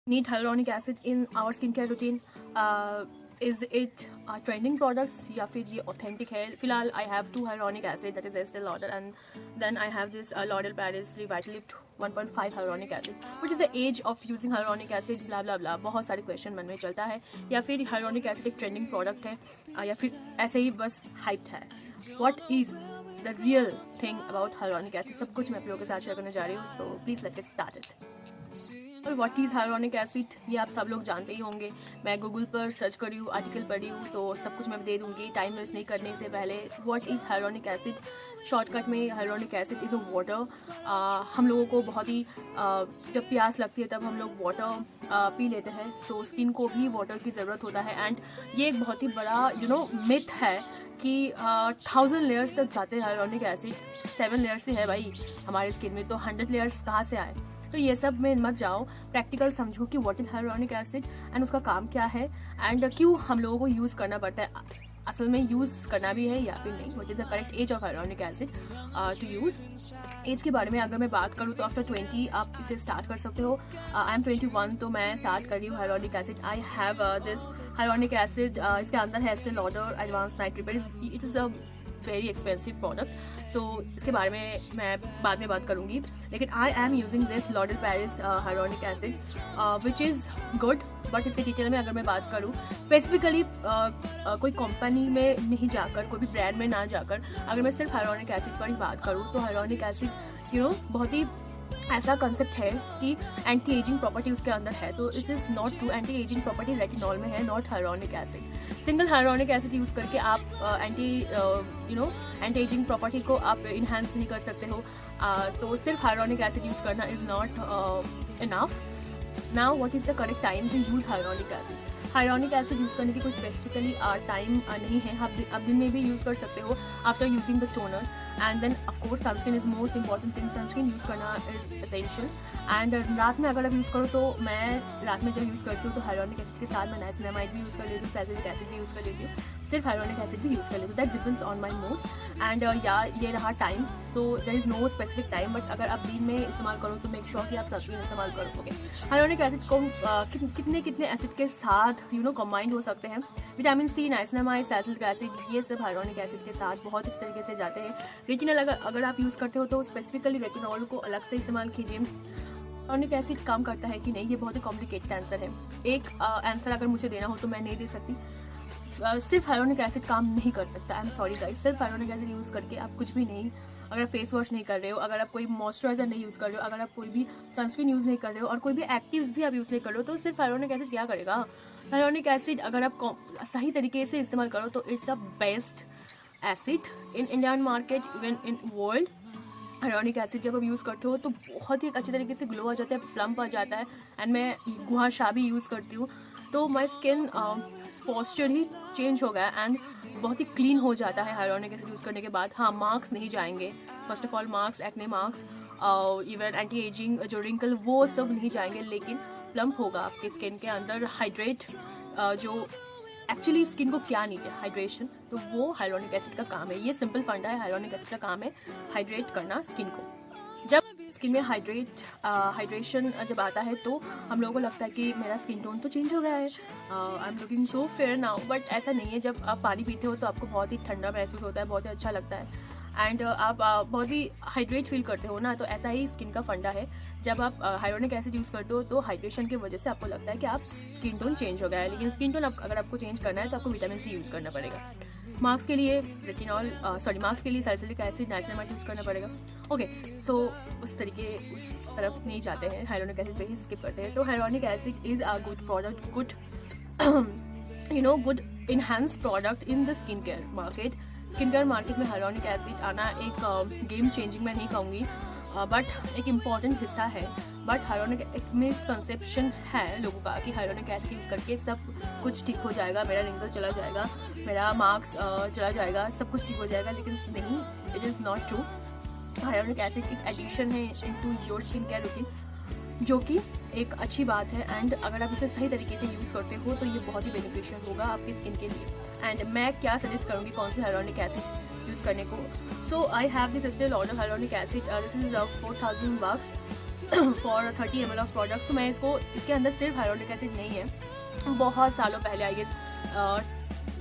need hyaluronic acid in our skincare routine? Is it trending products या फिर ये authentic है? फिलहाल I have 2 hyaluronic acid, that is Estee Lauder, and then I have this L'Oreal Paris Revitalift 1.5 hyaluronic acid. What is the age of using hyaluronic acid? blah blah blah, बहुत सारे question मन में चलता है. या फिर hyaluronic acid एक trending product है, या फिर ऐसे ही बस हाइप्ड है. What is the real thing about hyaluronic acid? सब कुछ मैं आप लोगों के साथ शेयर करने जा रही हूँ. So please let's get started. और व्हाट इज़ हाइलुरोनिक एसिड, ये आप सब लोग जानते ही होंगे. मैं गूगल पर सर्च करी हूँ, आर्टिकल पढ़ी हूँ, तो सब कुछ मैं दे दूँगी. टाइम वेस्ट नहीं करने से पहले, what is hyaluronic acid? Shortcut में hyaluronic acid is a water. हम लोगों को बहुत ही जब प्यास लगती है तब हम लोग वाटर पी लेते हैं. सो स्किन को भी वाटर की ज़रूरत होता है. एंड ये एक बहुत ही बड़ा मिथ है कि 1000 लेयर्स तक जाते हैं हाइलुरोनिक एसिड. 7 लेयर्स ही है भाई हमारे स्किन में, तो 100 लेयर्स कहाँ से आए? तो ये सब में मत जाओ, प्रैक्टिकल समझो कि what is hyaluronic acid and उसका काम क्या है एंड क्यों हम लोगों को यूज़ करना पड़ता है. असल में यूज़ करना भी है या फिर नहीं. What is the correct age of hyaluronic acid to use. Age के बारे में अगर मैं बात करूँ तो आफ्टर 20 आप इसे स्टार्ट कर सकते हो. आई एम 21, तो मैं स्टार्ट कर रही हूँ hyaluronic acid. I have this hyaluronic acid. इसके अंदर है Estee Lauder advance night repair. It is a very expensive product. So इसके बारे में मैं बाद में बात करूँगी. लेकिन I am using this L'Oreal Paris hyaluronic acid which is good. But इसके डिटेल में अगर मैं बात करूँ स्पेसिफिकली कोई कंपनी में नहीं जाकर, कोई भी ब्रांड में ना जाकर, अगर मैं सिर्फ हाइलुरोनिक एसिड पर ही बात करूँ तो हाइलुरोनिक एसिड बहुत ही ऐसा कंसेप्ट है कि एंटी एजिंग प्रॉपर्टी उसके अंदर है. तो it is not true. Anti ageing property retinol में है, not hyaluronic acid. Single hyaluronic acid use करके आप एंटी एजिंग प्रॉपर्टी को आप इन्हांस नहीं कर सकते हो. तो सिर्फ हाइलुरोनिक एसिड यूज़ करना is not enough. Now what is the correct time to use hyaluronic acid? Hyaluronic acid use करने की कोई स्पेसिफिकली टाइम नहीं है. आप दिन में भी यूज़ कर सकते हो after using the toner. And then of course sunscreen is most important thing. Sunscreen use करना इज एसेंशियल. एंड रात में अगर आप यूज़ करो तो मैं रात में जब यूज़ करती हूँ तो हाइलुरोनिक एसिड के साथ मैं नाइसिनामाइड भी यूज़ कर लेती हूँ, सैलिसिलिक एसिड भी यूज़ कर लेती हूँ, सिर्फ हाइलुरोनिक एसिड भी यूज़ कर लेती हूँ. That depends on my mood. And ये रहा time. So there is no specific time. But अगर आप दिन में इस्तेमाल करो तो मेक श्योर कि आप सनस्क्रीन इस्तेमाल करोगे. हाइलुरोनिक एसिड को कितने एसिड के साथ कंबाइंड हो सकते हैं? Vitamin C, niacinamide, salicylic acid, ये सब हाइलुरोनिक एसिड के साथ बहुत इस तरीके से जाते हैं. रेटिनॉल अगर आप यूज़ करते हो तो स्पेसिफिकली रेटिनॉल को अलग से इस्तेमाल कीजिए. हाइलुरोनिक एसिड काम करता है कि नहीं, ये बहुत ही कॉम्प्लिकेटेड आंसर है. एक आंसर अगर मुझे देना हो तो मैं नहीं दे सकती. सिर्फ हाइलुरोनिक एसिड काम नहीं कर सकता. I am sorry guys. सिर्फ हाइलुरोनिक एसिड यूज़ करके आप कुछ भी नहीं, अगर आप फेस वॉश नहीं कर रहे हो, अगर आप कोई मॉइस्चराइजर नहीं यूज़ कर रहे हो, अगर आप कोई भी सनस्क्रीन यूज़ नहीं कर रहे हो और कोई भी एक्टिव्स भी आप यूज़ नहीं कर रहे हो, तो सिर्फ हाइलुरोनिक एसिड क्या करेगा? हाइलुरोनिक एसिड अगर आप सही तरीके से इस्तेमाल करो तो it's a best acid in Indian market, even in world. Hyaluronic acid जब आप यूज़ करते हो तो बहुत ही अच्छी तरीके से ग्लो आ जाता है, प्लम्प आ जाता है. एंड मैं गुआशा भी यूज़ करती हूँ तो माई स्किन पॉस्चर ही चेंज हो गया एंड बहुत ही क्लीन हो जाता है हाइलुरोनिक एसिड यूज़ करने के बाद. हाँ, मार्क्स नहीं जाएंगे. First of all marks, acne marks, even anti ageing जो रिंकल, वो सब नहीं जाएंगे. लेकिन प्लम्प होगा आपके स्किन के अंदर. हाइड्रेट जो एक्चुअली स्किन को क्या नीड है, हाइड्रेशन, तो वो हाइलुरोनिक एसिड का काम है. ये सिंपल फंडा है. हाइलुरोनिक एसिड का काम है हाइड्रेट करना स्किन को. जब स्किन में हाइड्रेशन जब आता है तो हम लोगों को लगता है कि मेरा स्किन टोन तो चेंज हो गया है, I am looking so fair now. But ऐसा नहीं है. जब आप पानी पीते हो तो आपको बहुत ही ठंडा महसूस होता है, बहुत ही अच्छा लगता है एंड आप बहुत ही हाइड्रेट फील करते हो ना. तो ऐसा ही स्किन का फंडा है. जब आप हाइलुरोनिक एसिड यूज़ करते हो तो हाइड्रेशन की वजह से आपको लगता है कि आप स्किन टोन चेंज हो गया है. लेकिन स्किन टोन अगर आपको चेंज करना है तो आपको विटामिन सी यूज़ करना पड़ेगा. मार्क्स के लिए मार्क्स के लिए सैलिसिलिक एसिड, नाइसिनामाइड यूज़ करना पड़ेगा. ओके, सो उस तरफ नहीं जाते हैं, हाइलुरोनिक एसिड पे ही स्किप करते हैं. तो hyaluronic acid is a good product, good enhance product in the skin care market. Skin care market में हाइलुरोनिक एसिड आना एक गेम चेंजिंग मैं नहीं कहूँगी, बट एक इम्पॉर्टेंट हिस्सा है. बट हाइलुरोनिक एक मिसकंसेप्शन है लोगों का कि हाइलुरोनिक एसिड यूज़ करके सब कुछ ठीक हो जाएगा, मेरा रिंकल चला जाएगा, मेरा मार्क्स चला जाएगा, सब कुछ ठीक हो जाएगा. लेकिन नहीं, it is not true. Hyaluronic acid एक एडिशन है into your skin care routine, जो कि एक अच्छी बात है. एंड अगर आप इसे सही तरीके से यूज़ करते हो तो ये बहुत ही बेनिफिशियल होगा आपकी स्किन के लिए. एंड मैं क्या सजेस्ट करूँगी कौन से हाइलुरोनिक एसिड यूज़ करने को. So I have this Estee Lauder hyaluronic acid. This is $4,000. For 30 ml of product. तो मैं इसके अंदर सिर्फ हाइलोनिक एसिड नहीं है। बहुत सालों पहले आई गेस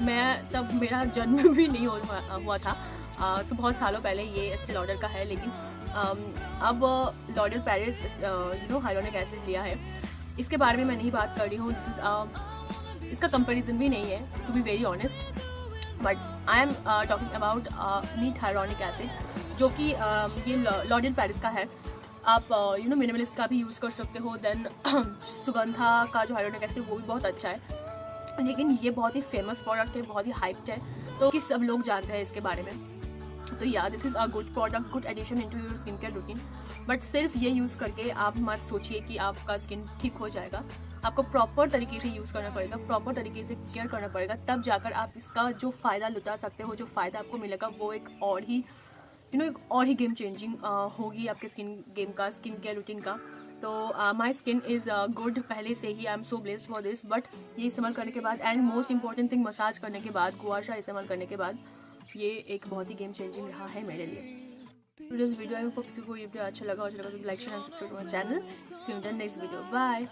मैं तब मेरा जन्म भी नहीं हुआ था, तो बहुत सालों पहले ये एस्टे लॉडर का है। लेकिन अब लॉरियल पेरिस हाइलोनिक एसिड लिया है। इसके बारे में मैं नहीं बात कर रही हूँ, इसका कंपैरिजन भी नहीं है to be very honest, but I am talking about neat hyaluronic acid जो कि ये लॉरियल पेरिस का है। आप मिनिमलिस्ट का भी यूज़ कर सकते हो। देन सुगंधा का जो हाइलोनिक एसिड वो भी बहुत अच्छा है, लेकिन ये बहुत ही फेमस प्रोडक्ट है, बहुत ही हाइप्ड है, तो कि सब लोग जानते हैं इसके बारे में। तो या this is a good product, good addition into your skin care routine. But सिर्फ ये यूज़ करके आप मत सोचिए कि आपका स्किन ठीक हो जाएगा। आपको प्रॉपर तरीके से यूज़ करना पड़ेगा, प्रॉपर तरीके से केयर करना पड़ेगा, तब जाकर आप इसका जो फ़ायदा लुटा सकते हो, जो फ़ायदा आपको मिलेगा वो एक और ही गेम चेंजिंग होगी आपके स्किन केयर रूटीन का। तो माई स्किन इज़ गुड पहले से ही, I am so blessed for this. But ये इस्तेमाल करने के बाद, and most important thing, massage करने के बाद, गुआशा इस्तेमाल करने के बाद, ये एक बहुत ही गेम चेंजिंग रहा है मेरे लिए। दिस वीडियो आई होप आपको ये वीडियो अच्छा लगा तो like share and subscribe to my channel. See you in the next video, bye.